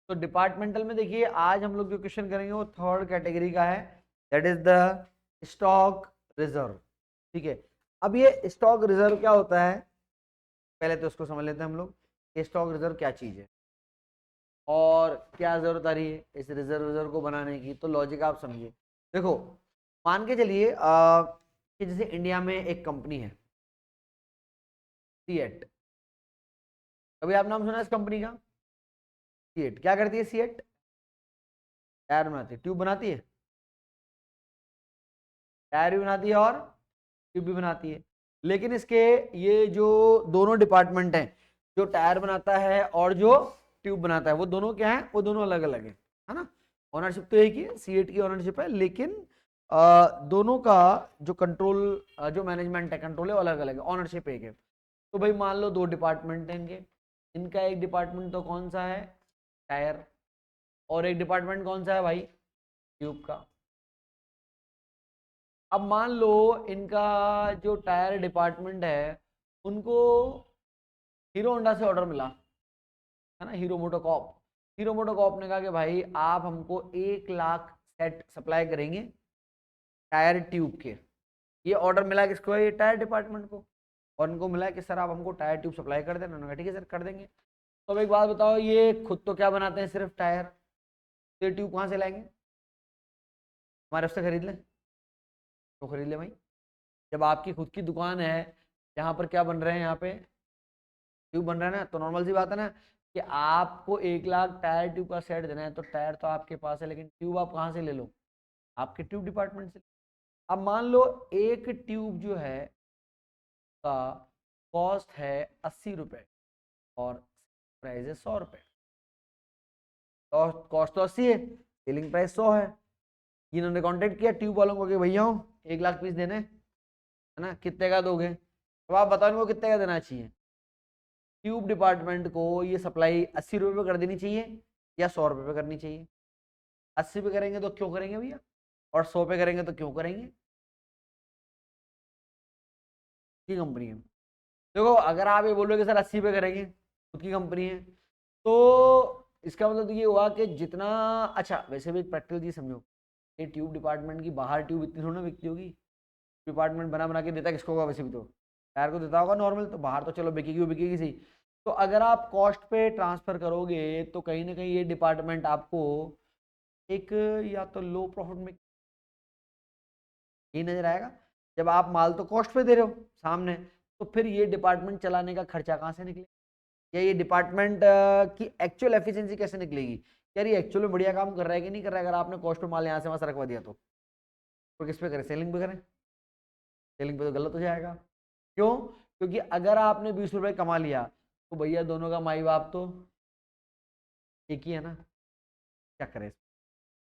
तो डिपार्टमेंटल में देखिए आज हम लोग जो क्वेश्चन करेंगे वो थर्ड कैटेगरी का है, that is the stock reserve. ठीक है, अब ये स्टॉक रिजर्व क्या होता है, पहले तो उसको समझ लेते हैं हम लोग, ये स्टॉक रिजर्व क्या चीज है और क्या जरूरत आ रही है इस रिजर्व को बनाने की। तो लॉजिक आप समझिए। देखो, मान के चलिए कि जैसे इंडिया में एक कंपनी है सीएट, कभी आप नाम सुना है इस कंपनी का? सीएट क्या करती है? सीएट टायर बनाती है, ट्यूब बनाती है, टायर भी बनाती है और ट्यूब भी बनाती है। लेकिन इसके ये जो दोनों डिपार्टमेंट हैं, जो टायर बनाता है और जो ट्यूब बनाता है, वो दोनों क्या है? वो दोनों अलग अलग है ना। ओनरशिप तो एक ही है, सीएट की ओनरशिप है, लेकिन दोनों का जो कंट्रोल, जो मैनेजमेंट है, कंट्रोल है, अलग अलग है, ओनरशिप एक है। तो भाई मान लो दो डिपार्टमेंट हैं इनके, इनका एक डिपार्टमेंट तो कौन सा है? टायर। और एक डिपार्टमेंट कौन सा है भाई? ट्यूब का। अब मान लो इनका जो टायर डिपार्टमेंट है, उनको हीरो होंडा से ऑर्डर मिला, है ना, हीरो मोटोकॉप। हीरो मोटोकॉप ने कहा कि भाई आप हमको 1 लाख सेट सप्लाई करेंगे टायर ट्यूब के। ये ऑर्डर मिला किसको है? ये टायर डिपार्टमेंट को। और इनको मिला कि सर आप हमको टायर ट्यूब सप्लाई कर देना। उन्होंने कहा ठीक है सर कर देंगे। तो अब एक बात बताओ, ये खुद तो क्या बनाते हैं? सिर्फ टायर। तो ये ट्यूब कहाँ से लाएंगे? हमारे उससे खरीद लें तो खरीद ले भाई। जब आपकी खुद की दुकान है, यहाँ पर क्या बन रहे हैं? यहाँ पे ट्यूब बन रहा है ना, तो नॉर्मल सी बात है ना कि आपको 1 लाख टायर ट्यूब का सेट देना है, तो टायर तो आपके पास है, लेकिन ट्यूब आप कहाँ से ले लो? आपके ट्यूब डिपार्टमेंट से। अब मान लो एक ट्यूब जो है का कॉस्ट है 80 रुपये और प्राइस है 100 रुपये। कॉस्ट तो 80 है, सेलिंग प्राइस 100 है। इन्होंने कांटेक्ट किया ट्यूब वालों को कि भैया 1 लाख पीस देने, है ना, कितने का दोगे? अब आप बताओ इनको कितने का देना चाहिए? ट्यूब डिपार्टमेंट को ये सप्लाई 80 रुपये पे कर देनी चाहिए या 100 रुपये पे करनी चाहिए? 80 पे करेंगे तो क्यों करेंगे भैया, और 100 पे करेंगे तो क्यों करेंगे? की कंपनी है। देखो, अगर आप ये बोलोगे सर 80 पे करेंगे, खुद की कंपनी है, तो इसका मतलब तो ये हुआ कि जितना, अच्छा वैसे भी एक प्रैक्टिकल चीज समझो, ये ट्यूब डिपार्टमेंट की बाहर ट्यूब इतनी थोड़ी ना बिकती होगी। डिपार्टमेंट बना बना के देता किसको होगा? वैसे भी तो टायर को देता होगा नॉर्मल, तो बाहर तो चलो बिकेगी, वो बिकेगी सही। तो अगर आप कॉस्ट पे ट्रांसफर करोगे तो कहीं ना कहीं ये डिपार्टमेंट आपको एक, या तो लो प्रॉफिट में ही नजर आएगा। जब आप माल तो कॉस्ट पे दे रहे हो सामने, तो फिर ये डिपार्टमेंट चलाने का खर्चा कहाँ से निकलेगा? या ये डिपार्टमेंट की एक्चुअल एफिशिएंसी कैसे निकलेगी? यार ये एक्चुअली बढ़िया काम कर रहा है कि नहीं कर रहा है? अगर आपने कॉस्ट पे माल यहाँ से वहां से रखवा दिया तो किस पे करें? सेलिंग पे करें? सेलिंग पे तो गलत हो जाएगा। क्यों? क्योंकि अगर आपने 20 रुपए कमा लिया, तो भैया दोनों का माई बाप तो एक ही है ना। क्या करें?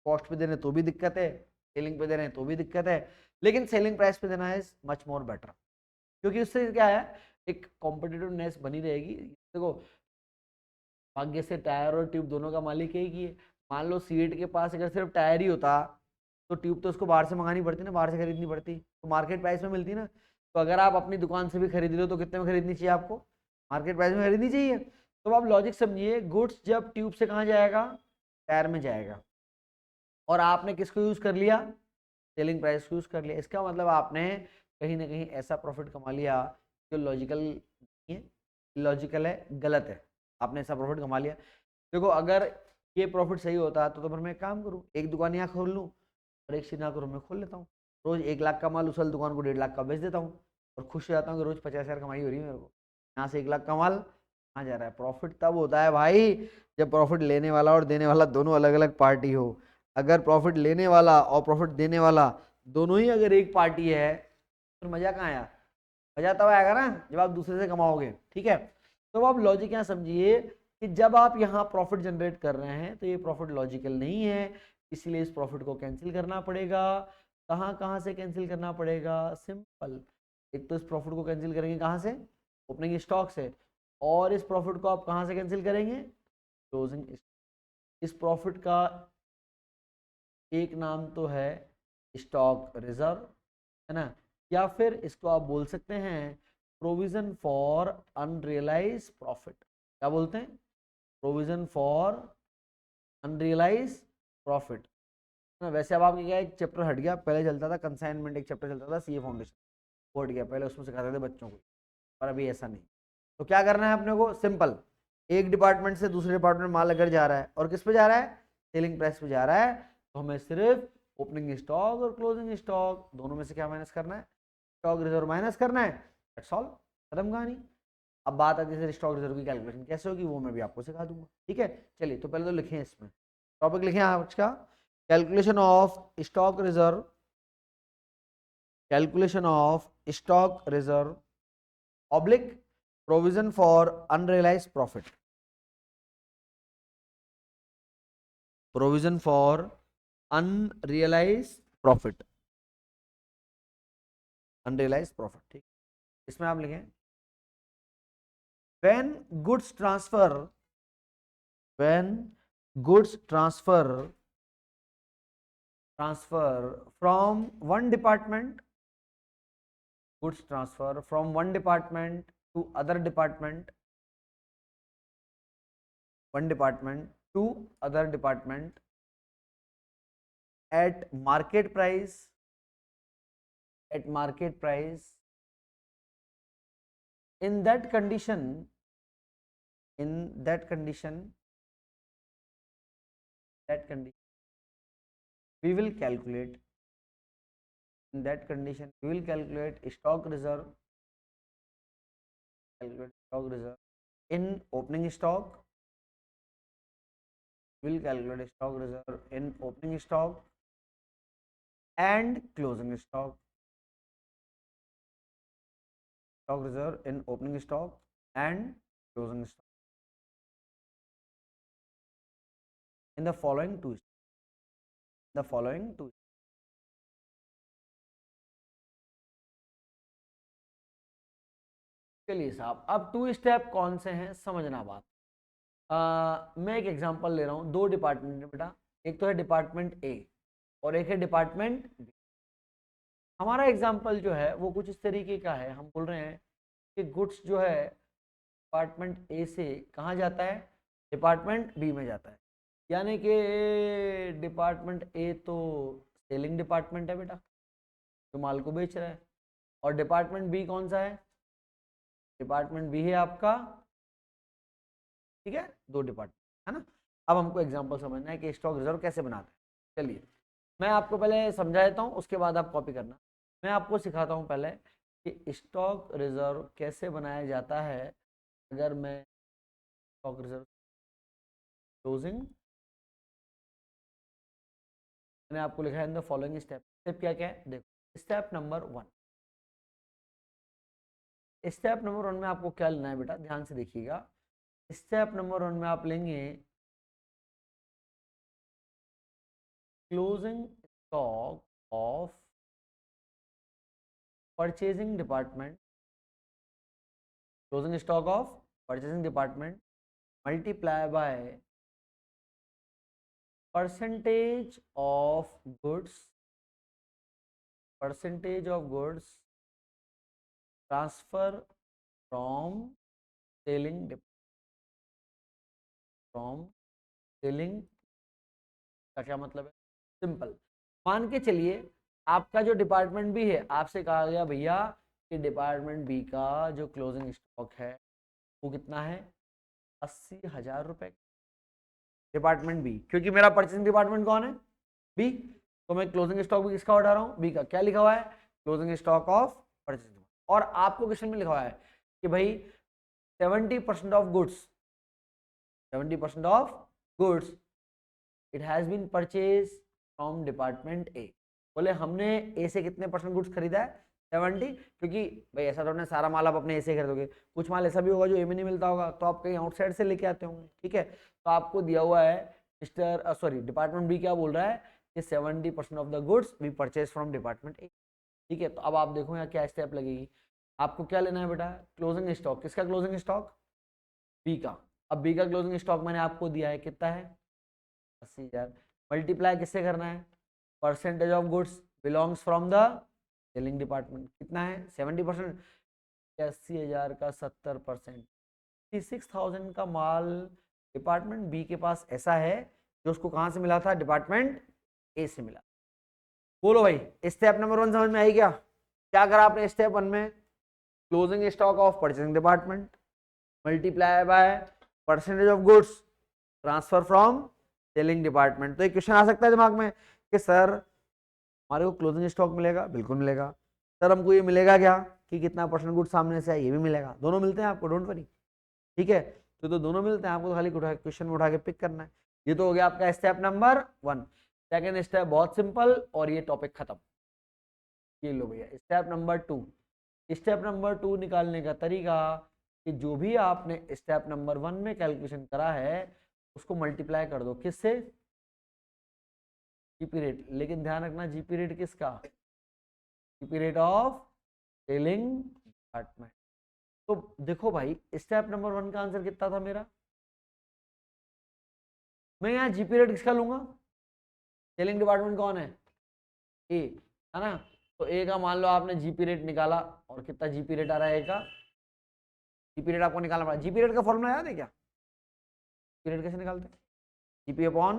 कॉस्ट पे दे रहे हैं तो भी दिक्कत है, सेलिंग पे दे रहे हैं तो भी दिक्कत है, लेकिन सेलिंग प्राइस पे देना इज मच मोर बेटर। क्योंकि उससे क्या है, एक कॉम्पिटिटिवनेस बनी रहेगी। देखो, भाग्य से टायर और ट्यूब दोनों का मालिक एक ही है। मान लो सीट के पास अगर सिर्फ टायर ही होता, तो ट्यूब तो उसको बाहर से मंगानी पड़ती ना, बाहर से खरीदनी पड़ती, तो मार्केट प्राइस में मिलती ना। तो अगर आप अपनी दुकान से भी खरीद रहे हो तो कितने में खरीदनी चाहिए आपको? मार्केट प्राइस में खरीदनी चाहिए। तो आप लॉजिक समझिए, गुड्स जब ट्यूब से कहाँ जाएगा? टायर में जाएगा। और आपने किसको यूज कर लिया? सेलिंग प्राइस यूज कर लिया। इसका मतलब आपने कहीं ना कहीं ऐसा प्रॉफिट कमा लिया जो लॉजिकल नहीं है, लॉजिकल है, गलत है। आपने ऐसा प्रॉफिट कमा लिया। देखो, अगर ये प्रॉफिट सही होता तो फिर मैं एक काम करूँ, एक दुकान यहाँ खोल लूँ और एक श्रीनाथ में खोल लेता हूँ। रोज 1 लाख का माल उस वाली दुकान को 1.5 लाख का बेच देता हूँ और खुश हो जाता हूँ कि रोज 50,000 कमाई हो रही है मेरे को। यहाँ से 1 लाख का माल कहाँ जा रहा है? प्रॉफिट तब होता है भाई जब प्रॉफिट लेने वाला और देने वाला दोनों अलग अलग पार्टी हो। अगर प्रॉफिट लेने वाला और प्रॉफिट देने वाला दोनों ही अगर एक पार्टी है, तो मजा कहाँ आया? मजा तब आएगा ना जब आप दूसरे से कमाओगे। ठीक है, तो आप लॉजिक यहाँ समझिए कि जब आप यहाँ प्रॉफिट जनरेट कर रहे हैं तो ये प्रॉफिट लॉजिकल नहीं है, इसलिए इस प्रॉफिट को कैंसिल करना पड़ेगा। कहाँ कहाँ से कैंसिल करना पड़ेगा? सिंपल, एक तो इस प्रॉफिट को कैंसिल करेंगे कहाँ से? ओपनिंग स्टॉक से। और इस प्रॉफिट को आप कहाँ से कैंसिल करेंगे? क्लोजिंग। इस प्रॉफिट का एक नाम तो है स्टॉक रिजर्व, है ना, या फिर इसको आप बोल सकते हैं प्रोविजन फॉर अनरियलाइज प्रॉफिट। क्या बोलते हैं? प्रोविजन फॉर अनरियलाइज प्रॉफिट ना। वैसे अब आपके क्या एक चैप्टर हट गया, पहले चलता था कंसाइनमेंट, एक चैप्टर चलता था सीए फाउंडेशन, वो हट गया, पहले उसमें सिखाते थे बच्चों को, पर अभी ऐसा नहीं। तो क्या करना है अपने को, सिंपल, एक डिपार्टमेंट से दूसरे डिपार्टमेंट माल अगर जा रहा है और किस पे जा रहा है, सेलिंग प्राइस पे जा रहा है, तो हमें सिर्फ ओपनिंग स्टॉक और क्लोजिंग स्टॉक दोनों में से क्या माइनस करना है, स्टॉक रिजर्व माइनस करना है, दैट्स ऑल, खत्म कहानी। अब बात आती है स्टॉक रिजर्व की कैलकुलेशन कैसे होगी, वो मैं भी आपको सिखा दूंगा, ठीक है। चलिए तो पहले तो लिखें, इसमें टॉपिक लिखें आज का, calculation of stock reserve, calculation of stock reserve oblique provision for unrealised profit, provision for unrealised profit, unrealised profit, ठीक। इसमें आप लिखें when goods transfer, when goods transfer from one department, goods transfer from one department to other department, one department to other department at market price, at market price, in that condition, in that condition, that condition we will calculate, in that condition we will calculate stock reserve, calculate stock reserve in opening stock, will calculate stock reserve in opening stock and closing stock, stock reserve in opening stock and closing stock in the following two, the following two. चलिए साहब, अब to step कौन से हैं समझना बात। मैं एक एग्जांपल ले रहा हूँ, दो डिपार्टमेंट है बेटा, एक तो है डिपार्टमेंट ए और एक है डिपार्टमेंट बी। हमारा एग्जांपल जो है वो कुछ इस तरीके का है, हम बोल रहे हैं कि गुड्स जो है डिपार्टमेंट ए से कहाँ जाता है, डिपार्टमेंट बी में जाता है, यानी कि डिपार्टमेंट ए तो सेलिंग डिपार्टमेंट है बेटा, जो माल को बेच रहा है, और डिपार्टमेंट बी कौन सा है, डिपार्टमेंट बी है आपका, ठीक है, दो डिपार्टमेंट है ना। अब हमको एग्जांपल समझना है कि स्टॉक रिजर्व कैसे बनाते हैं। चलिए मैं आपको पहले समझा देता हूँ, उसके बाद आप कॉपी करना। मैं आपको सिखाता हूँ पहले कि स्टॉक रिजर्व कैसे बनाया जाता है। अगर मैं स्टॉक रिजर्व क्लोजिंग, मैंने आपको लिखा है in the following step, step क्या क्या है देखो। स्टेप नंबर 1, स्टेप नंबर 1 में आपको क्या लेना है बेटा, ध्यान से देखिएगा। स्टेप नंबर 1 में आप लेंगे closing stock of purchasing department, closing stock of purchasing department multiply by percentage of goods, percentage of goods transfer from selling, from selling का क्या मतलब है, सिंपल, मान के चलिए आपका जो डिपार्टमेंट बी है, आपसे कहा गया भैया कि डिपार्टमेंट बी का जो क्लोजिंग स्टॉक है वो कितना है, 80,000 रुपए। डिपार्टमेंट बी, क्योंकि मेरा परचेसिंग डिपार्टमेंट कौन है, बी, तो मैं क्लोजिंग स्टॉक भी किसका उठा रहा हूँ, बी का। क्या लिखा हुआ है, क्लोजिंग स्टॉक ऑफ परचेसिंग। और आपको क्वेश्चन में लिखा हुआ है कि भाई 70% of goods, 70% of goods it has been purchase from department A. बोले हमने ए से कितने परसेंट गुड्स खरीदा है, 70, क्योंकि भाई ऐसा तो नहीं सारा माल आप अपने ए से खरीदोगे, कुछ माल ऐसा भी होगा जो ए में नहीं मिलता होगा, तो आप कहीं आउटसाइड से लेके आते होंगे, ठीक है। तो आपको दिया हुआ है मिस्टर सॉरी डिपार्टमेंट बी क्या बोल रहा है कि 70% of the goods we purchase from department A, ठीक है। तो अब आप देखो यहाँ क्या स्टेप लगेगी, आपको क्या लेना है बेटा, क्लोजिंग स्टॉक, किसका क्लोजिंग स्टॉक, बी का। अब बी का क्लोजिंग स्टॉक मैंने आपको दिया है कितना है, 80,000, मल्टीप्लाई किससे करना है, percentage of goods belongs from the selling department, कितना है 70%, 80,000 का 70%, 66,000 का माल डिपार्टमेंट बी के पास ऐसा है जो उसको कहाँ से मिला था, डिपार्टमेंट ए से मिला। बोलो भाई स्टेप नंबर 1 समझ में आई क्या? क्या करा आपने स्टेप 1 में? Closing stock of purchasing department multiply by percentage of goods transfer from selling department. तो एक क्वेश्चन आ सकता है दिमाग में कि सर हमारे को क्लोजिंग स्टॉक मिलेगा, बिल्कुल मिलेगा। सर हमको ये मिलेगा क्या कि कितना परसेंट गुड्स सामने से आए, ये भी मिलेगा। दोनों मिलते हैं आपको, डोंट वरी, ठीक है। तो दोनों मिलते हैं आपको, तो खाली क्वेश्चन में उठा के पिक करना है। ये तो हो गया आपका स्टेप नंबर 1। सेकेंड स्टेप बहुत सिंपल और ये टॉपिक खत्म। ये लो भैया स्टेप नंबर 2। स्टेप नंबर 2 निकालने का तरीका कि जो भी आपने स्टेप नंबर 1 में कैलकुलेशन करा है उसको मल्टीप्लाई कर दो, किससे? GP rate. लेकिन ध्यान रखना जीपी रेट किसका? GP rate of selling department. तो देखो भाई स्टेप नंबर 1 का आंसर कितना था मेरा? मैं यहाँ जीपी रेट किसका लूंगा? सेलिंग डिपार्टमेंट कौन है? ए, है ना। तो ए का मान लो आपने जीपी रेट निकाला, और कितना जीपी रेट आ रहा है ए का? जीपी रेट आपको निकालना पड़ा। जीपी रेट का फॉर्मूला याद है क्या? जीपी रेट कैसे निकालते हैं? GP upon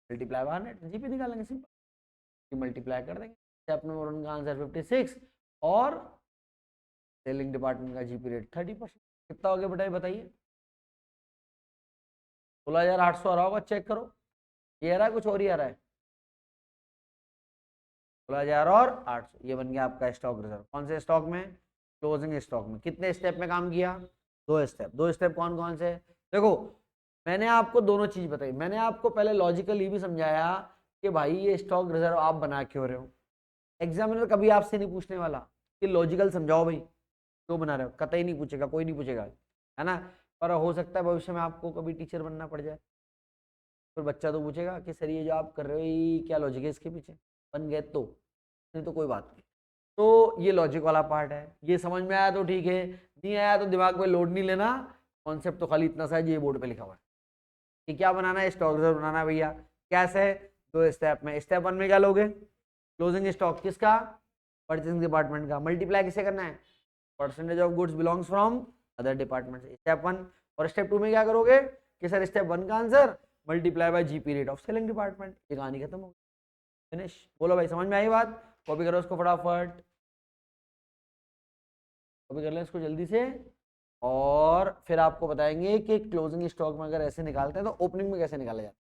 multiply by 100, GP निकालेंगे सिंपल, मल्टीप्लाई कर देंगे। स्टेप नंबर 1 का आंसर 56 और सेलिंग डिपार्टमेंट का जीपी रेट 30%। कितना हो गया बेटा, बताइए? 16,800 आ रहा होगा, चेक करो। ये आ रहा है कुछ और ही आ रहा है? 16,000 और 800, ये बन गया आपका स्टॉक रिजर्व। कौन से स्टॉक में? क्लोजिंग स्टॉक में। कितने स्टेप में काम किया? 2 स्टेप। 2 स्टेप कौन कौन से? देखो मैंने आपको दोनों चीज बताई। मैंने आपको पहले लॉजिकल ये भी समझाया कि भाई ये स्टॉक रिजर्व आप बना क्यों रहे हो। एग्जामिनर कभी आपसे नहीं पूछने वाला कि लॉजिकल समझाओ भाई क्यों बना रहे हो, कतई नहीं पूछेगा, कोई नहीं पूछेगा, है ना। पर हो सकता है भविष्य में आपको कभी टीचर बनना पड़ जाए, फिर बच्चा तो पूछेगा कि सर ये जो आप कर रहे हो ये क्या लॉजिक है इसके पीछे, बन गए तो नहीं तो कोई बात नहीं। तो ये लॉजिक वाला पार्ट है। ये समझ में आया तो ठीक है, नहीं आया तो दिमाग में लोड नहीं लेना। कॉन्सेप्ट तो खाली इतना सा है, ये बोर्ड पे लिखा हुआ है कि क्या बनाना है, स्टॉक रिजर्व बनाना है भैया। कैसे? 2 स्टेप में। स्टेप 1 में क्या लोगे? क्लोजिंग स्टॉक किसका? परचेसिंग डिपार्टमेंट का। मल्टीप्लाई किसे करना है? Percentage of goods belongs from other department. Step 1। और स्टेप 2 में क्या करोगे कि सर स्टेप 1 का answer multiply by GP rate of selling department. ये कहानी खत्म हो गई, फिनिश। बोलो भाई समझ में आई बात? कॉपी करो इसको फटाफट, कॉपी कर लें इसको जल्दी से। और फिर आपको बताएंगे कि क्लोजिंग स्टॉक में अगर ऐसे निकालते हैं तो ओपनिंग में कैसे निकाला जाता है।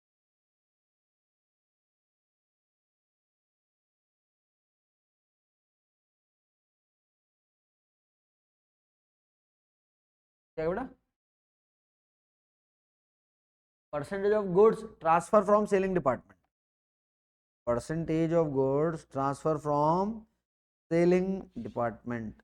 क्या बेटा? Percentage of goods transfer from selling department. Percentage of goods transfer from selling department.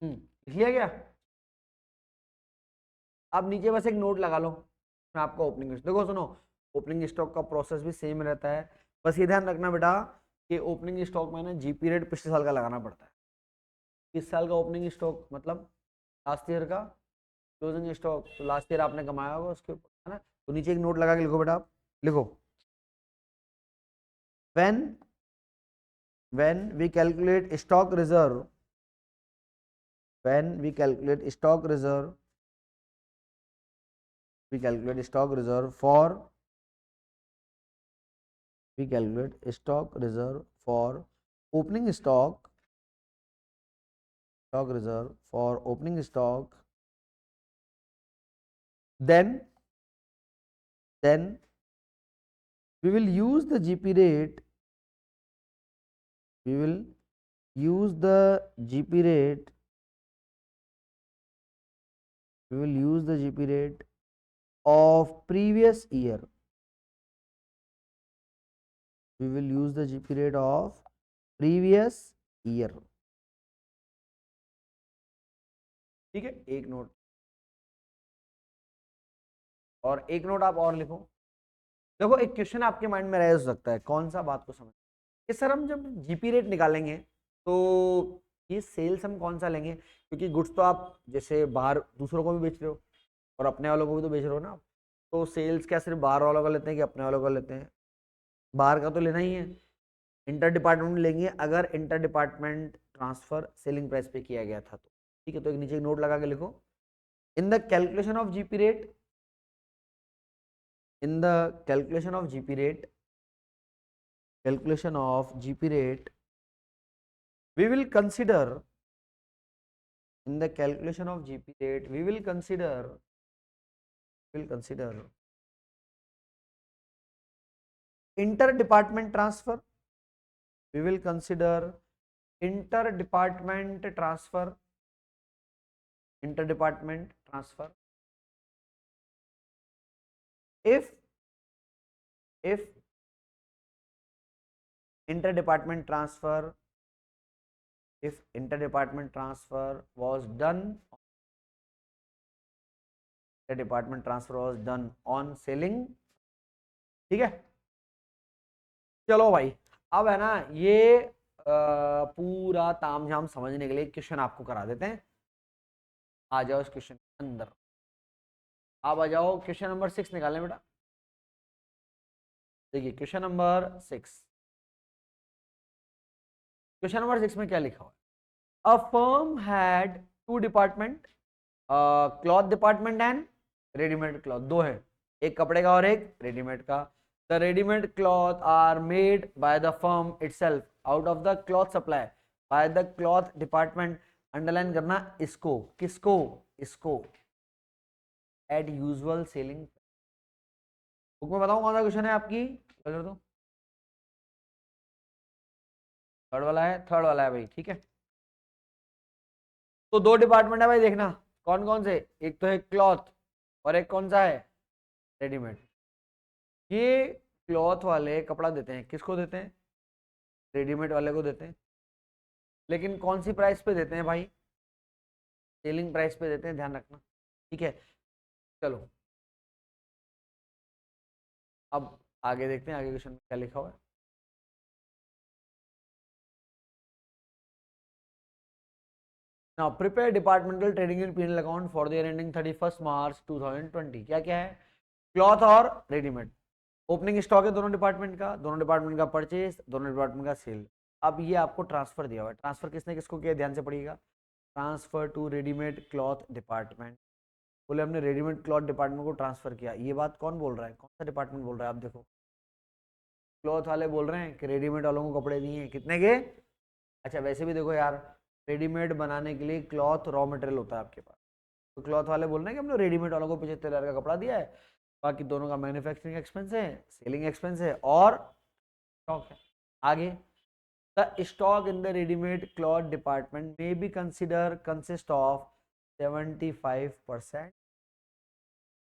लिख लिया क्या? आप नीचे बस एक नोट लगा लो, मैं आपका ओपनिंग देखो सुनो। ओपनिंग स्टॉक का प्रोसेस भी सेम रहता है। बस ये ध्यान रखना बेटा कि ओपनिंग स्टॉक में ना जीपी रेट पिछले साल का लगाना पड़ता है। इस साल का ओपनिंग स्टॉक मतलब लास्ट ईयर का क्लोजिंग स्टॉक, तो लास्ट ईयर आपने कमाया होगा उसके ऊपर, है ना। तो नीचे एक नोट लगा के लिखो बेटा, आप लिखो when we calculate stock reserve, when we calculate stock reserve, we calculate stock reserve for, we calculate stock reserve for opening stock, stock reserve for opening stock, then we will use the GP rate, we will use the GP rate, we will use the GP rate of previous year, we will use the GP rate of previous year। ठीक है, एक note. और एक note आप और लिखो। देखो एक क्वेश्चन आपके माइंड में रह सकता है, कौन सा बात को समझ कि सर हम जब जीपी रेट निकालेंगे तो ये सेल्स हम कौन सा लेंगे, क्योंकि गुड्स तो आप जैसे बाहर दूसरों को भी बेच रहे हो और अपने वालों को भी तो बेच रहे हो ना आप। तो सेल्स क्या सिर्फ बाहर वालों का लेते हैं कि अपने वालों का लेते हैं? बाहर का तो लेना ही है। इंटर डिपार्टमेंट लेंगे अगर inter department transfer selling price पे किया गया था तो। ठीक है, तो एक नीचे एक नोट लगा के लिखो, in the calculation of GP rate, in the calculation of GP rate, calculation of GP rate, we will consider, in the calculation of GP rate, we will consider inter department transfer, we will consider inter department transfer, inter department transfer, if inter department transfer, if inter department transfer was done, inter department transfer was done on selling। ठीक है, चलो भाई, अब है ना ये पूरा तामझाम समझने के लिए क्वेश्चन आपको करा देते हैं। आ जाओ इस क्वेश्चन के अंदर, आप आ जाओ, क्वेश्चन नंबर 6 निकालें बेटा। देखिए क्वेश्चन नंबर 6, क्वेश्चन नंबर 6 में क्या लिखा हुआ है, a firm had two department, cloth department and readymade cloth, दो है, एक कपड़े का और एक रेडीमेड का। The readymade cloth are made by the firm itself out of the cloth supply by the cloth department. Underline करना इसको, किसको, इसको, एट यूजुअल सेलिंग। बुक में बताऊं कौन सा क्वेश्चन है आपकी, कर दो, थर्ड वाला है, थर्ड वाला है भाई, ठीक है। तो दो डिपार्टमेंट है भाई, देखना कौन कौन से, एक तो है क्लॉथ और एक कौन सा है, रेडीमेड। ये क्लॉथ वाले कपड़ा देते हैं, किसको देते हैं, रेडीमेड वाले को देते हैं, लेकिन कौन सी प्राइस पे देते हैं भाई, सेलिंग प्राइस पे देते हैं, ध्यान रखना। ठीक है, चलो अब आगे देखते हैं, आगे क्वेश्चन में क्या लिखा हुआ है। Now prepare departmental trading in PNL account for the year ending 31 मार्च 2020। क्या क्या है, क्लॉथ और रेडीमेड, ओपनिंग स्टॉक है दोनों डिपार्टमेंट का, दोनों डिपार्टमेंट का परचेज, दोनों डिपार्टमेंट का सेल। अब ये आपको ट्रांसफर दिया हुआ है, ट्रांसफर किसने किसको किया, ध्यान से पढ़िएगा, transfer to readymade cloth department. बोले हमने रेडीमेड क्लॉथ डिपार्टमेंट को ट्रांसफर किया, ये बात कौन बोल रहा है, कौन सा डिपार्टमेंट बोल रहा है, आप देखो, क्लॉथ वाले बोल रहे हैं कि रेडीमेड वालों को कपड़े दिए हैं, कितने के। अच्छा वैसे भी देखो यार, रेडीमेड बनाने के लिए क्लॉथ रॉ मटेरियल होता है आपके पास, तो क्लॉथ वाले बोल रहे हैं कि हमने रेडीमेड वालों को 75,000 का कपड़ा दिया है, बाकी दोनों का मैन्युफैक्चरिंग एक्सपेंस है, सेलिंग एक्सपेंस है और स्टॉक है। आगे, the stock in the readymade cloth department may be consider consist of 75%।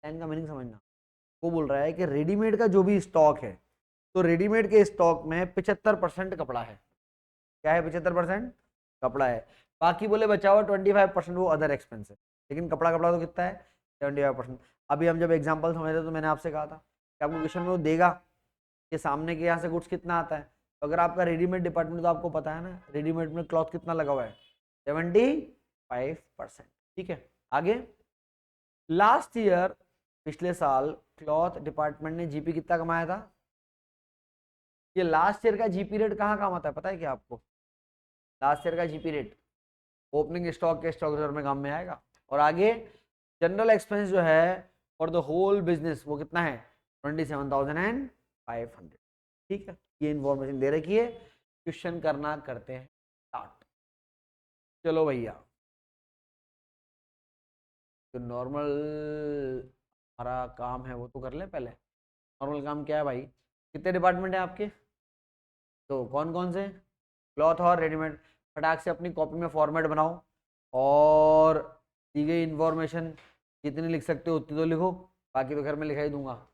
का मीनिंग समझना, वो बोल रहा है कि रेडीमेड का जो भी स्टॉक है, तो रेडीमेड के स्टॉक में 75% कपड़ा है। क्या है, 75% कपड़ा है, बाकी बोले बचा हुआ 25% वो अदर एक्सपेंस है, लेकिन कपड़ा कपड़ा तो कितना है, 75%। अभी हम जब एग्जाम्पल समझ रहे तो मैंने आपसे कहा था कि आपको क्वेश्चन में वो देगा कि सामने के यहाँ से गुड्स कितना आता है, तो अगर आपका रेडीमेड डिपार्टमेंट तो आपको पता है ना, रेडीमेड में क्लॉथ कितना लगा हुआ है, 75%। ठीक है, आगे, लास्ट ईयर, पिछले साल क्लॉथ डिपार्टमेंट ने जीपी कितना कमाया था। ये लास्ट ईयर का जीपी रेट कहाँ काम आता है पता है क्या आपको, लास्ट ईयर का जीपी रेट ओपनिंग स्टॉक के स्टॉक रिजर्व में काम में आएगा। और आगे जनरल एक्सपेंस जो है फॉर द होल बिजनेस वो कितना है, 27,500। ठीक है, ये इंफॉर्मेशन दे रखी है, क्वेश्चन करना करते हैं स्टार्ट। चलो भैया, जो नॉर्मल हमारा काम है वो तो कर लें पहले। नॉर्मल काम क्या है भाई, कितने डिपार्टमेंट है आपके, तो कौन कौन से, क्लॉथ और रेडीमेड। फटाक से अपनी कॉपी में फॉर्मेट बनाओ और दी गई इंफॉर्मेशन जितनी लिख सकते हो उतनी तो लिखो, बाकी तो घर में लिखा ही दूंगा।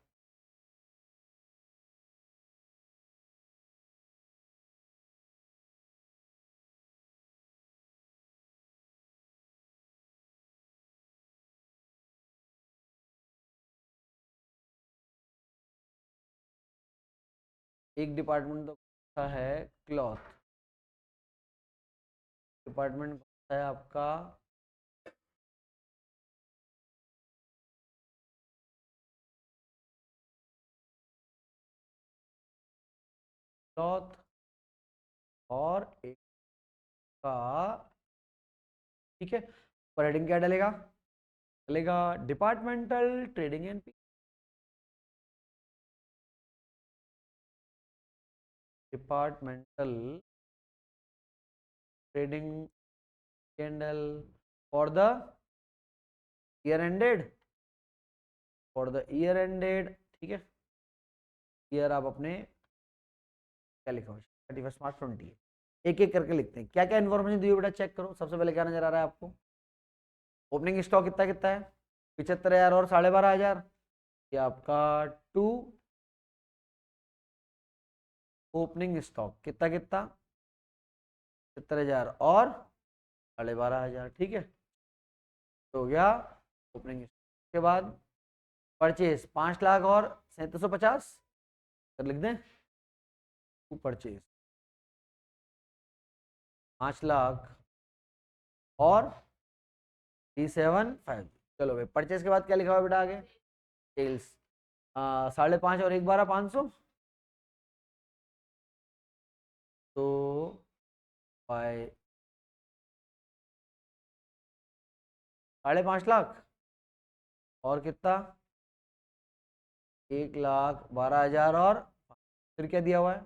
एक डिपार्टमेंट तो है क्लॉथ, डिपार्टमेंट कौन सा है आपका? क्लॉथ। और एक का, ठीक है, पर हेडिंग क्या डलेगा? डलेगा departmental trading and departmental trading कैंडल for the year ended, for the year ended, ठीक है। ईयर आप अपने क्या लिखा हो, 31 मार्च 20। एक एक करके लिखते हैं, क्या क्या इन्फॉर्मेशन दी हुई बेटा चेक करो। सबसे पहले क्या नजर आ रहा है आपको? ओपनिंग स्टॉक कितना कितना है? 75,000 और 12,500, ये आपका टू ओपनिंग स्टॉक कितना कितना? 75,000 और 12,500, ठीक है, तो हो गया ओपनिंग स्टॉक। के बाद परचेज 5 लाख और 3750 कर लिख दें। परचेज 5 लाख और 375। चलो भाई, परचेज के बाद क्या लिखा हुआ बेटा आगे? सेल्स 5.5 और 1 12 500, तो बाय 5.5 लाख और कितना? 1,12,000 और फिर क्या दिया हुआ है?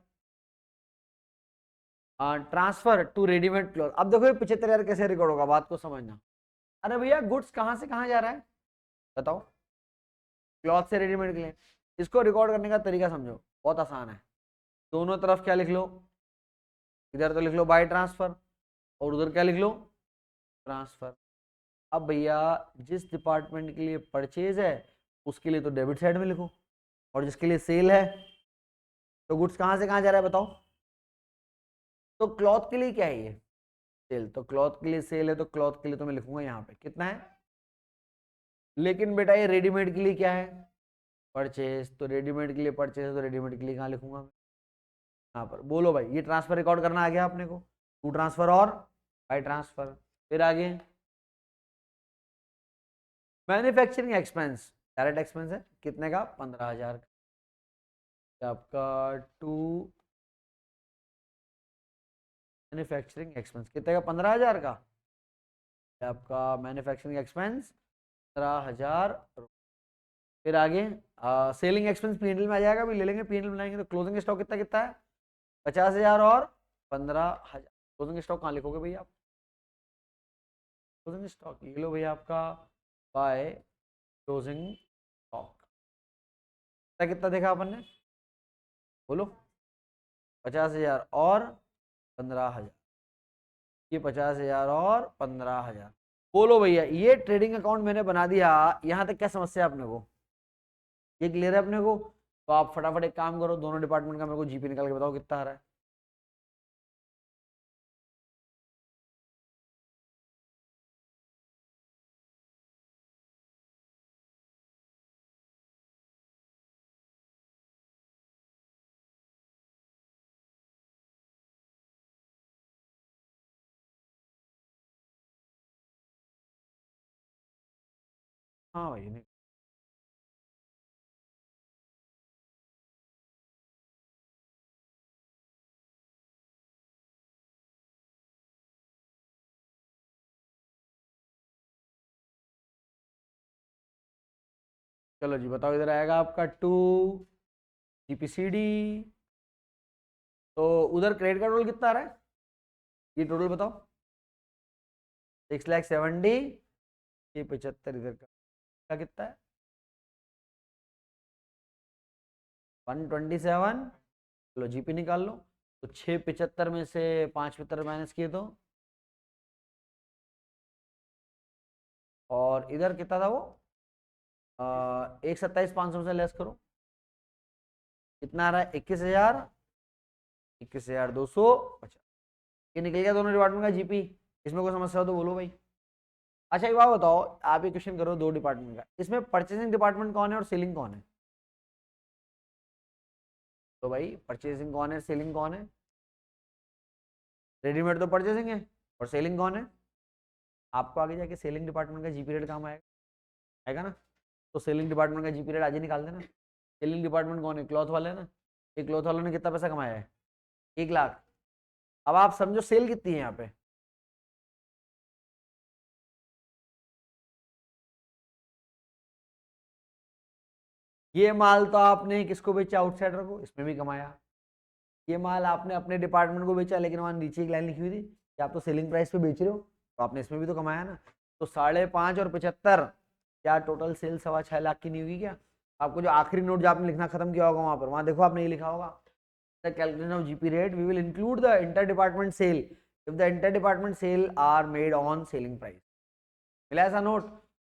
Transfer to readymade cloth. अब देखो ये 75,000 कैसे रिकॉर्ड होगा, बात को समझना। अरे भैया गुड्स कहाँ से कहाँ जा रहा है बताओ? क्लॉथ से रेडीमेड के लिए। इसको रिकॉर्ड करने का तरीका समझो, बहुत आसान है। दोनों तरफ क्या लिख लो? इधर तो लिख लो बाय ट्रांसफर, और उधर क्या लिख लो? ट्रांसफर। अब भैया जिस डिपार्टमेंट के लिए परचेज है उसके लिए तो डेबिट साइड में लिखो, और जिसके लिए सेल है तो गुड्स कहाँ से कहाँ जा रहा है बताओ? तो क्लॉथ के लिए क्या है ये? सेल। तो क्लॉथ के लिए सेल है, तो क्लॉथ के लिए तो मैं लिखूंगा यहाँ पे कितना है। लेकिन बेटा ये रेडीमेड के लिए क्या है? परचेज। तो रेडीमेड के लिए परचेज है, तो रेडीमेड के लिए कहाँ लिखूंगा मैं? यहाँ पर। बोलो भाई, ये ट्रांसफर रिकॉर्ड करना आ गया अपने को? टू ट्रांसफर और बाय ट्रांसफर। फिर आगे मैन्युफैक्चरिंग एक्सपेंस, डायरेक्ट एक्सपेंस है कितने का? 15,000 का। आपका टू मैन्युफैक्चरिंग एक्सपेंस कितने का? 15,000 का। आपका मैन्युफैक्चरिंग एक्सपेंस 15,000। फिर आगे सेलिंग एक्सपेंस पीएनएल में आ जाएगा, भी ले लेंगे पीएनएल बनाएंगे। तो क्लोजिंग स्टॉक कितना कितना है? 50,000 और 15,000। क्लोजिंग स्टॉक कहाँ लिखोगे भैया आप? क्लोजिंग स्टॉक लिख लो भैया आपका बाय क्लोजिंग स्टॉक। कितना कितना देखा अपन ने? बोलो। 50,000 और 15,000, ये 50,000 और 15,000। बोलो भैया, ये ट्रेडिंग अकाउंट मैंने बना दिया। यहाँ तक क्या समस्या है अपने को? ये क्लियर है अपने को? तो आप फटाफट एक काम करो, दोनों डिपार्टमेंट का मेरे को जीपी निकाल के बताओ कितना आ रहा है। हाँ भाई नहीं। चलो जी बताओ, इधर आएगा आपका टू जीपीसीडी। तो उधर क्रेडिट का टोटल कितना आ रहा है? ये टोटल बताओ। 6,70,000। ये 75 इधर का कितना है? 127। चलो जीपी निकाल लो। तो 675 में से 575 माइनस किए तो, और इधर कितना था वो? 1,27,500 से लेस करो, कितना आ रहा है? 21,000। 21,250। ये निकल गया दोनों डिपार्टमेंट का जीपी। इसमें कोई समस्या हो तो बोलो भाई। अच्छा एक बात बताओ, आप ये क्वेश्चन करो दो डिपार्टमेंट का, इसमें परचेसिंग डिपार्टमेंट कौन है और सेलिंग कौन है? तो भाई परचेसिंग कौन है, सेलिंग कौन है? रेडीमेड तो परचेसिंग है, और सेलिंग कौन है? आपको आगे जाके सेलिंग डिपार्टमेंट का जी पीरियड काम आएगा, आएगा ना? तो सेलिंग डिपार्टमेंट का जी पीरियड आज ही निकाल देना। सेलिंग डिपार्टमेंट कौन है? क्लॉथ वाले है ना। ये क्लॉथ वालों ने कितना पैसा कमाया है? 1 लाख। अब आप समझो सेल कितनी है यहाँ पे। ये माल तो आपने किसको बेचा? आउटसाइडर को, इसमें भी कमाया। ये माल आपने अपने डिपार्टमेंट को बेचा, लेकिन वहां नीचे एक लाइन लिखी हुई थी कि आप तो सेलिंग प्राइस पे बेच रहे हो, तो आपने इसमें भी तो कमाया ना। तो 5.5 और 75, क्या टोटल सेल 6.25 लाख की नहीं होगी क्या? आपको जो आखिरी नोट जो आपने लिखना खत्म किया होगा वहां पर, वहां देखो आपने ये लिखा होगा, the calculation of GP rate we will include the inter department sale if the inter department sale are made on selling price. मिला ऐसा नोट?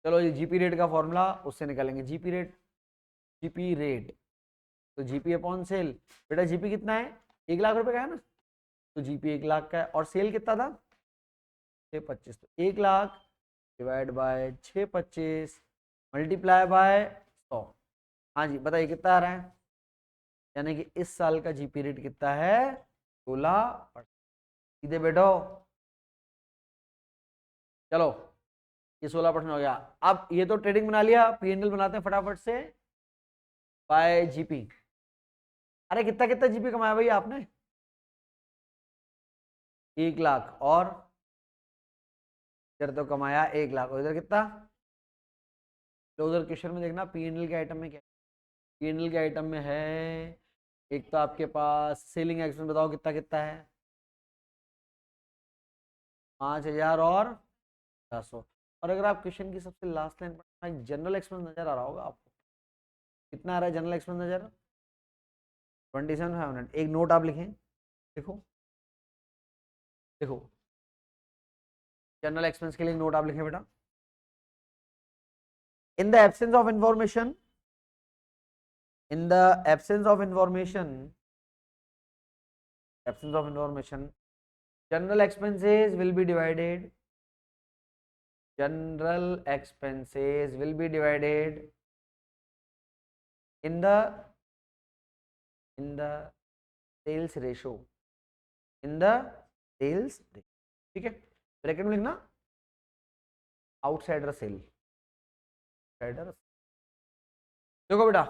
चलो ये जीपी रेट का फॉर्मूला उससे निकालेंगे। जीपी रेट, जीपी रेट तो जीपी अपॉन सेल। बेटा GP कितना है? 1 लाख रुपए का है ना, तो जीपी 1 लाख का है, और सेल कितना था? 625। तो 1 lakh divide by 625 multiply by 100। हाँ जी बताइए कितना आ रहा है? यानी कि इस साल का जीपी रेट कितना है? 16%। सीधे बैठो। चलो ये 16% हो गया। अब ये तो ट्रेडिंग बना लिया, पीएनएल बनाते हैं फटाफट से। Bye GP. अरे कितना कितना जीपी कमाया भाई आपने? 1 लाख। और इधर तो कमाया 1 लाख, और इधर कितना? तो उधर क्वेश्चन में देखना पीएनएल के आइटम में क्या, पीएनएल के आइटम में है एक तो आपके पास सेलिंग एक्सपेंस, बताओ कितना कितना है? 5,000 और 400। और अगर आप क्वेश्चन की सबसे लास्ट लाइन पर जनरल एक्सपेंस नजर आ रहा होगा आपको, कितना आ रहा है जनरल एक्सपेंस नजर? 27,500। एक नोट आप लिखें, देखो देखो, जनरल एक्सपेंस के लिए नोट आप लिखें बेटा। In the absence of information, in the absence of information, absence of information, general expenses will be divided, general expenses will be divided in the sales ratio, in the sales ratio। ठीक है, bracket में लिखना outsider cell, outsider. देखो बेटा,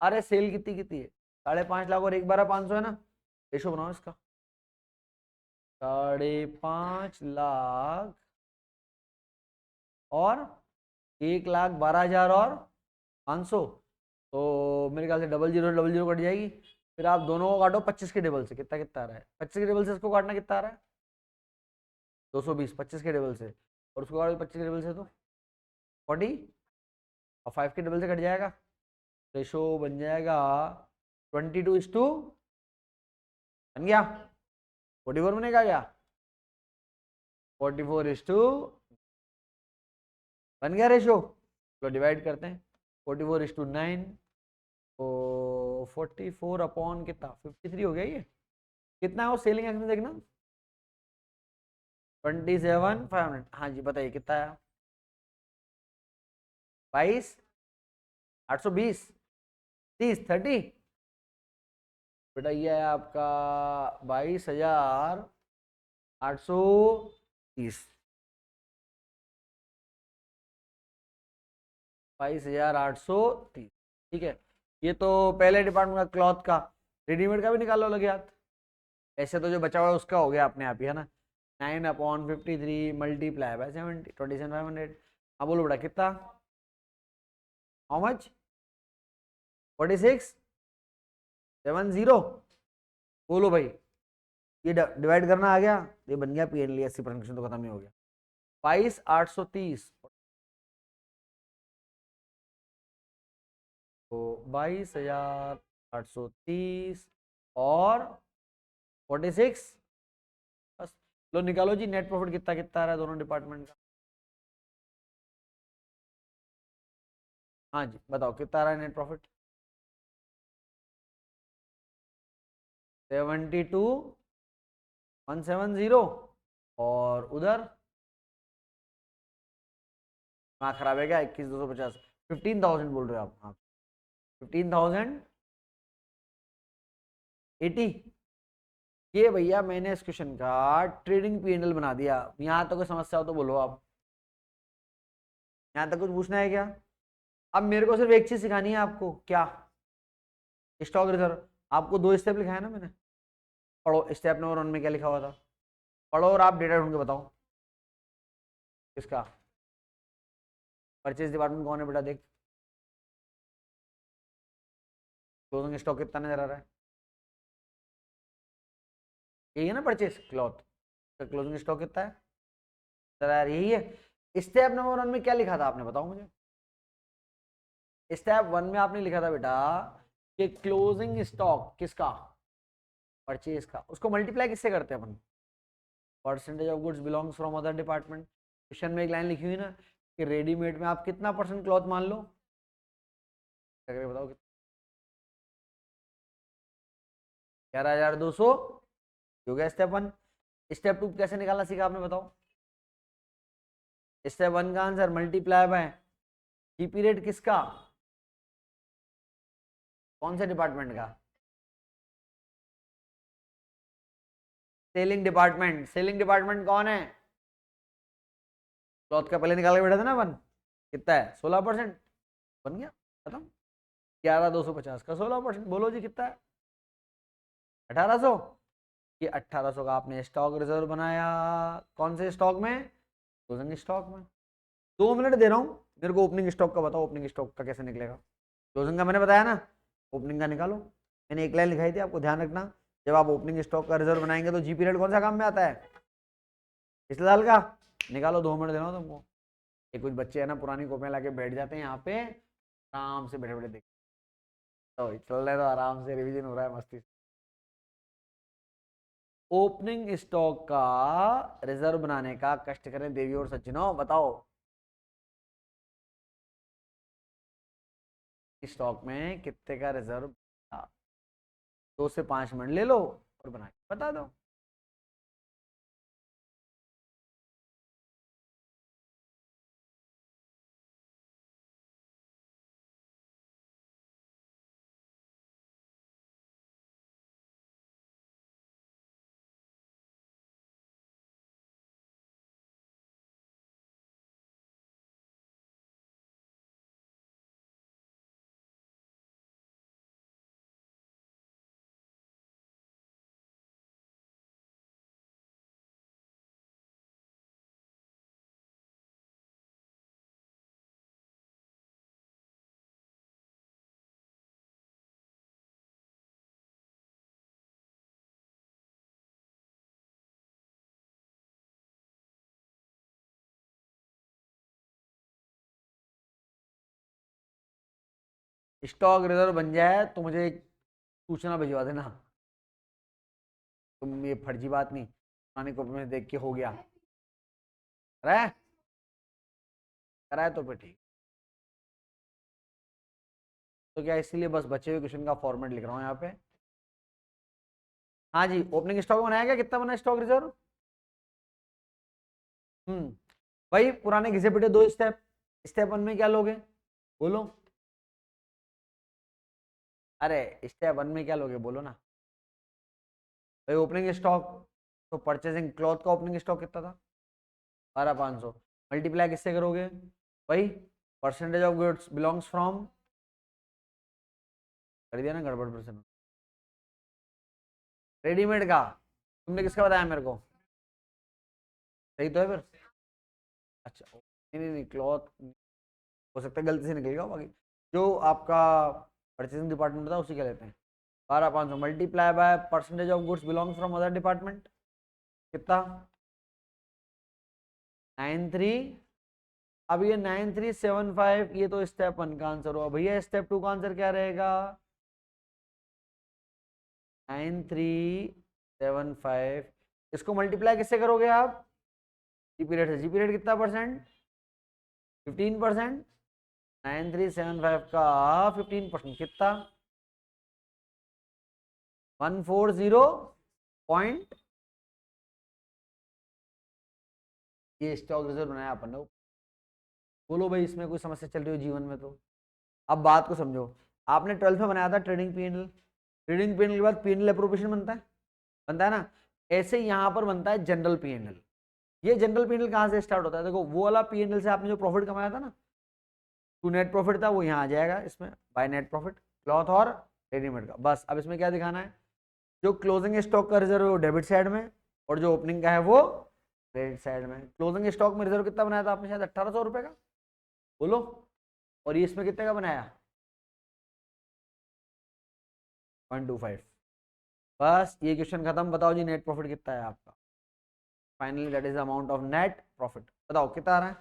अरे cell कितनी कितनी है? 5.5 लाख और 1,12,500 है ना, रेशो बनाओ इसका। 5.5 लाख और 1,12,000 और 500, तो मेरे ख्याल से डबल जीरो कट जाएगी। फिर आप दोनों को काटो 25 के टेबल से, कितना कितना आ रहा है? 25 के टेबल से इसको काटना कितना आ रहा है? 220। 25 के टेबल से, और उसको काटो 25 के टेबल से तो 40, और 5 के टेबल से कट जाएगा। रेशो बन जाएगा 22:, बन गया 44 बनेगा क्या? 44:, बन गया रेशो। तो डिवाइड करते हैं, 44:9, तो 44 अपॉन कितना? 53 हो गया। ये कितना है वो सेलिंग एक्सपेंस देखना, 27,500। हाँ जी बताइए कितना है? 22,820, 30 बेटा ये है आपका 22,830, 22,830। ठीक है, ये तो पहले डिपार्टमेंट का क्लॉथ का। रेडीमेड का भी निकालो लगे हाथ। ऐसे तो जो बचा हुआ है उसका हो गया अपने आप ही, है ना। 9/53 मल्टीप्लाई बाय 70, 27,500। हाँ बोलो बेटा कितना? How much? 46,70। बोलो भाई, ये डिवाइड करना आ गया, ये बन गया पीएनएल। 80% तो खत्म ही हो गया। 22,830, तो 22,830 और 46। बस लो निकालो जी, नेट प्रॉफिट कितना कितना आ रहा है दोनों डिपार्टमेंट का? हाँ जी बताओ कितना आ रहा है नेट प्रॉफिट? 72,170। और उधर हाँ खराब है क्या? 21,250, 15,000 बोल रहे हो आप? हाँ 15,080। ये भैया मैंने इस क्वेश्चन का ट्रेडिंग पीएनएल बना दिया। यहाँ तक कोई समस्या हो तो बोलो आप। यहाँ तक कुछ पूछना है क्या? अब मेरे को सिर्फ एक चीज सिखानी है आपको, क्या? Stock reserve. आपको 2 स्टेप लिखा है ना मैंने, पढ़ो। स्टेप नंबर 1 में क्या लिखा हुआ था, पढ़ो और आप डेटा ढूंढ के बताओ। किसका? परचेज डिपार्टमेंट कौन है बेटा? देख, क्लोजिंग स्टॉक कितना नजर आ रहा है? यही है ना परचेज क्लॉथ का क्लोजिंग स्टॉक कितना है? यार यही है। स्टेप नंबर 1 में क्या लिखा था आपने, बताओ मुझे। स्टेप 1 में आपने लिखा था बेटा कि क्लोजिंग स्टॉक किसका? परचेज का। उसको मल्टीप्लाई किससे करते हैं अपन? Percentage of goods belongs from other department. Question में एक लाइन लिखी हुई ना कि रेडीमेड में आप कितना परसेंट क्लॉथ मान लो, क्या करें बताओ? 11,200 हो गया स्टेप 1। स्टेप 2 कैसे निकालना सीखा आपने, बताओ? स्टेप 1 का answer multiply by GP rate किसका? कौन से डिपार्टमेंट का? Selling department. सेलिंग डिपार्टमेंट कौन है? क्लॉथ का पहले निकाल के बैठा था ना अपन। कितना है? 16%। बन गया खत्म। 11,250 का 16%। बोलो जी कितना है? 1,800। ये 1,800 का आपने स्टॉक रिजर्व बनाया। कौन से स्टॉक में? क्लोजिंग स्टॉक में। 2 मिनट दे रहा हूँ, मेरे को ओपनिंग स्टॉक का बताओ। ओपनिंग स्टॉक का कैसे निकलेगा? क्लोजिंग का मैंने बताया ना, ओपनिंग का निकालो। मैंने एक लाइन लिखाई थी, आपको ध्यान रखना। जब आप ओपनिंग स्टॉक का रिजर्व बनाएंगे तो जी पीरियड कौन सा काम में आता है? पिछले साल का। निकालो, 2 मिनट दे रहा हूँ तुमको। ये कुछ बच्चे है ना पुरानी कॉपियां लाके बैठ जाते हैं यहाँ पे, आराम से बैठे बैठे देख। तो चल रहे तो आराम से रिवीजन हो रहा है मस्ती से। ओपनिंग स्टॉक का रिजर्व बनाने का कष्ट करें देवी और सज्जनों, बताओ। स्टॉक में कितने का रिजर्व था? 2 से 5 मिनट ले लो और बना के बता दो। स्टॉक रिजर्व बन जाए तो मुझे एक सूचना भिजवा देना। तुम ये फर्जी बात नहीं, पुरानी कॉपी में देख के हो गया कराया, कराया तो फिर ठीक। तो क्या इसीलिए बस बचे हुए क्वेश्चन का फॉर्मेट लिख रहा हूँ यहाँ पे। हाँ जी, ओपनिंग स्टॉक बनाया क्या? कितना बना स्टॉक रिजर्व? हम्म। भाई पुराने घिसे पिटे 2 स्टेप। स्टेप 1 में क्या लोगे, बोलो। अरे स्टेप 1 में क्या लोगे, बोलो ना। भाई ओपनिंग स्टॉक, तो परचेसिंग क्लॉथ का ओपनिंग स्टॉक कितना था? 12,500। मल्टीप्लाई किससे करोगे? भाई percentage of goods belongs from, कर दिया ना गड़बड़ परसेंट। रेडीमेड का तुमने किसका बताया मेरे को? सही तो है फिर। अच्छा नहीं नहीं नहीं, क्लॉथ हो सकता है गलती से निकल गया, बाकी जो आपका परचेसिंग डिपार्टमेंट था उसी का लेते हैं। 12,500 multiply by percentage of goods belongs from other department कितना? 93। अब ये 9375, ये तो स्टेप 1 का आंसर हुआ भैया। स्टेप 2 का आंसर क्या रहेगा? 9375। इसको मल्टीप्लाई किससे करोगे आप? जी पीरियड से। जी पीरियड कितना परसेंट? 15%। 9375 का 15% कितना? 140 ये स्टॉक रिजर्व बनाया अपन ने। बोलो भाई इसमें कोई समस्या चल रही हो जीवन में तो। अब बात को समझो। आपने 12th में बनाया था ट्रेडिंग पीएनएल। ट्रेडिंग पीएनएल के बाद पीएनएल अप्रोप्रिएशन बनता है। बनता है ना। ऐसे यहाँ पर बनता है जनरल P&L। ये जनरल P&L कहाँ से स्टार्ट होता है, देखो वो वाला P&L से आपने जो प्रॉफिट कमाया था ना, टू नेट प्रॉफिट था, वो यहाँ आ जाएगा इसमें बाय नेट प्रॉफिट, क्लॉथ और रेडीमेड का। बस अब इसमें क्या दिखाना है, जो क्लोजिंग स्टॉक का रिजर्व है वो डेबिट साइड में, और जो ओपनिंग का है वो क्रेडिट साइड में। क्लोजिंग स्टॉक में रिजर्व कितना बनाया था आपने, शायद 1800 रुपए का, बोलो। और ये इसमें कितने का बनाया, 0.25। बस ये क्वेश्चन खत्म। बताओ जी नेट प्रॉफिट कितना है आपका, finally that is the amount of net profit. बताओ कितना आ रहा है,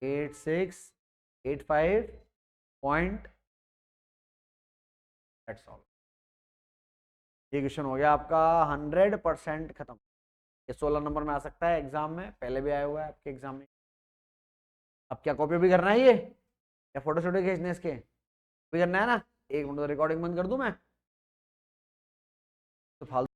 8685 दैट्स ऑल। ये क्वेश्चन हो गया आपका 100% खत्म। ये 16 नंबर में आ सकता है एग्जाम में, पहले भी आया हुआ है आपके एग्जाम में। अब क्या कॉपी भी करना है ये, या फोटो शोटो खींचने इसके भी करना है ना। एक मिनट, रिकॉर्डिंग बंद कर दूं मैं, तो फालतू